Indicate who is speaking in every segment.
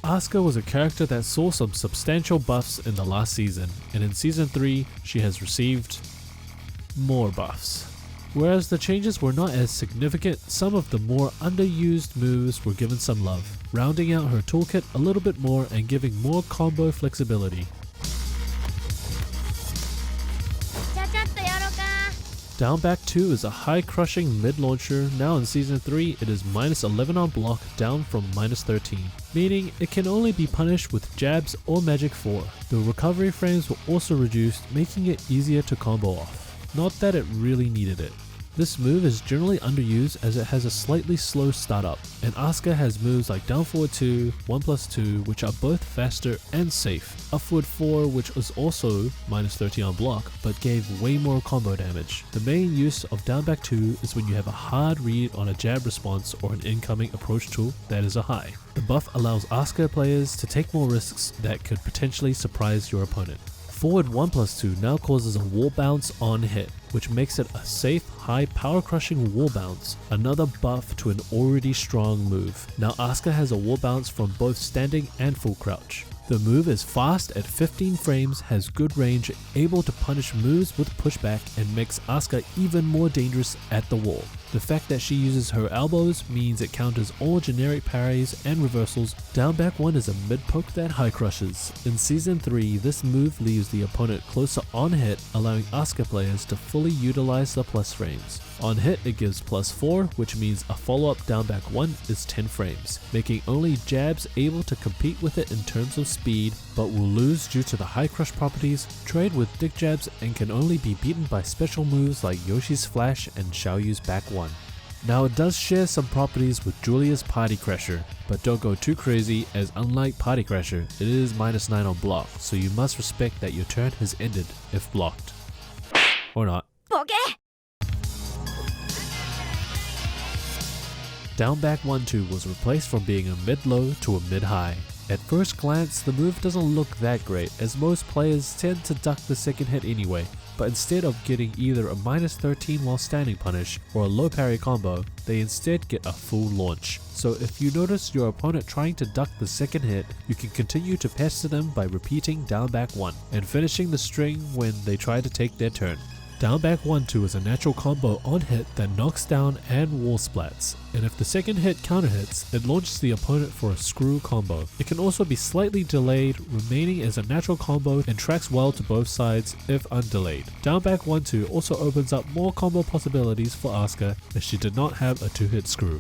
Speaker 1: Asuka was a character that saw some substantial buffs in the last season, and in season 3 she has received more buffs. Whereas the changes were not as significant, some of the more underused moves were given some love, rounding out her toolkit a little bit more and giving more combo flexibility. Down back 2 is a high crushing mid launcher. Now in season 3 it is -11 on block, down from -13, meaning it can only be punished with jabs or magic 4. The recovery frames were also reduced, making it easier to combo off. Not that it really needed it. This move is generally underused as it has a slightly slow startup, and Asuka has moves like down forward 2, 1+2 which are both faster and safe, up forward 4 which was also -30 on block but gave way more combo damage. The main use of down back 2 is when you have a hard read on a jab response or an incoming approach tool that is a high. The buff allows Asuka players to take more risks that could potentially surprise your opponent. Forward 1+2 now causes a wall bounce on hit, which makes it a safe, high power crushing wall bounce, another buff to an already strong move. Now Asuka has a wall bounce from both standing and full crouch. The move is fast at 15 frames, has good range, able to punish moves with pushback, and makes Asuka even more dangerous at the wall. The fact that she uses her elbows means it counters all generic parries and reversals. Down back 1 is a mid poke that high crushes. In season 3, this move leaves the opponent closer on hit, allowing Asuka players to fully utilize the plus frames. On hit it gives +4, which means a follow-up down back 1 is 10 frames, making only jabs able to compete with it in terms of speed, but will lose due to the high crush properties, trade with dick jabs, and can only be beaten by special moves like Yoshi's Flash and Xiaoyu's back 1. Now it does share some properties with Julia's Party Crasher, but don't go too crazy as unlike Party Crasher, it is -9 on block, so you must respect that your turn has ended if blocked. Or not. Down back 1-2 was replaced from being a mid-low to a mid-high. At first glance, the move doesn't look that great as most players tend to duck the second hit anyway, but instead of getting either a -13 while standing punish or a low parry combo, they instead get a full launch. So if you notice your opponent trying to duck the second hit, you can continue to pester them by repeating down back 1 and finishing the string when they try to take their turn. Down back 1-2 is a natural combo on hit that knocks down and wall splats, and if the second hit counter hits, it launches the opponent for a screw combo. It can also be slightly delayed, remaining as a natural combo and tracks well to both sides if undelayed. Down back 1-2 also opens up more combo possibilities for Asuka as she did not have a 2-hit screw.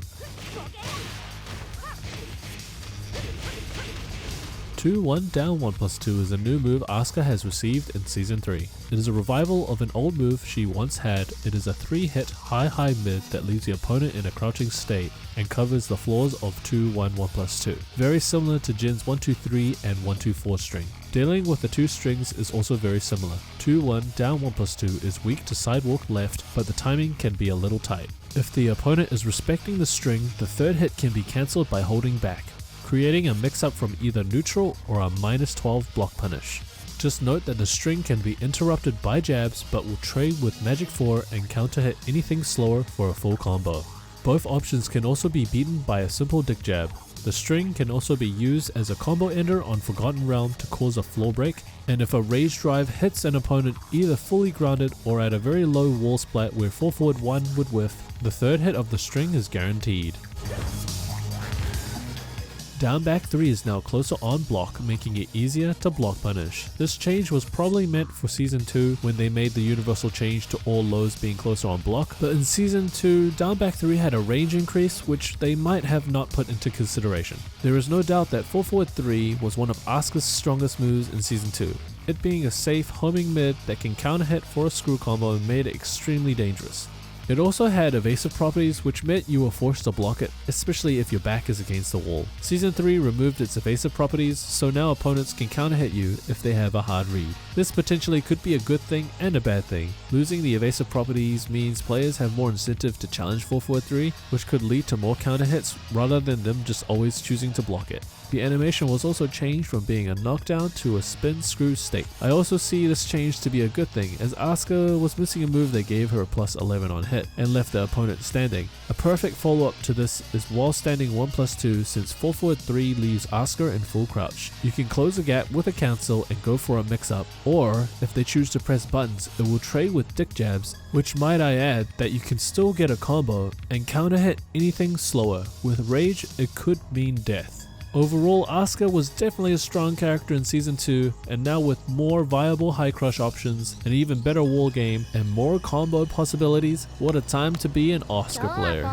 Speaker 1: 2-1 down 1+2 is a new move Asuka has received in season 3. It is a revival of an old move she once had. It is a 3-hit high mid that leaves the opponent in a crouching state and covers the floors of 2-1 1+2. Very similar to Jin's 1-2-3 and 1-2-4 string. Dealing with the two strings is also very similar. 2-1 down 1+2 is weak to sidewalk left, but the timing can be a little tight. If the opponent is respecting the string, the third hit can be cancelled by holding back, creating a mix-up from either neutral or a -12 block punish. Just note that the string can be interrupted by jabs but will trade with magic 4 and counter hit anything slower for a full combo. Both options can also be beaten by a simple dick jab. The string can also be used as a combo ender on Forgotten Realm to cause a floor break, and if a rage drive hits an opponent either fully grounded or at a very low wall splat where 4-forward 1 would whiff, the third hit of the string is guaranteed. Down back 3 is now closer on block, making it easier to block punish. This change was probably meant for season 2 when they made the universal change to all lows being closer on block, but in season 2, down back 3 had a range increase which they might have not put into consideration. There is no doubt that 4-forward 3 was one of Asuka's strongest moves in season 2. It being a safe homing mid that can counter hit for a screw combo made it extremely dangerous. It also had evasive properties which meant you were forced to block it, especially if your back is against the wall. Season 3 removed its evasive properties, so now opponents can counter hit you if they have a hard read. This potentially could be a good thing and a bad thing. Losing the evasive properties means players have more incentive to challenge 4-forward 3, which could lead to more counter hits rather than them just always choosing to block it. The animation was also changed from being a knockdown to a spin screw state. I also see this change to be a good thing, as Asuka was missing a move that gave her a +11 on hit. hit and left the opponent standing. A perfect follow-up to this is wall standing 1+2, since 4-4-3 leaves Asuka in full crouch. You can close the gap with a cancel and go for a mix-up, or if they choose to press buttons, it will trade with dick jabs, which might I add that you can still get a combo and counter hit anything slower. With rage, it could mean death. Overall, Asuka was definitely a strong character in Season 2, and now with more viable high crush options, an even better wall game, and more combo possibilities, what a time to be an Asuka player.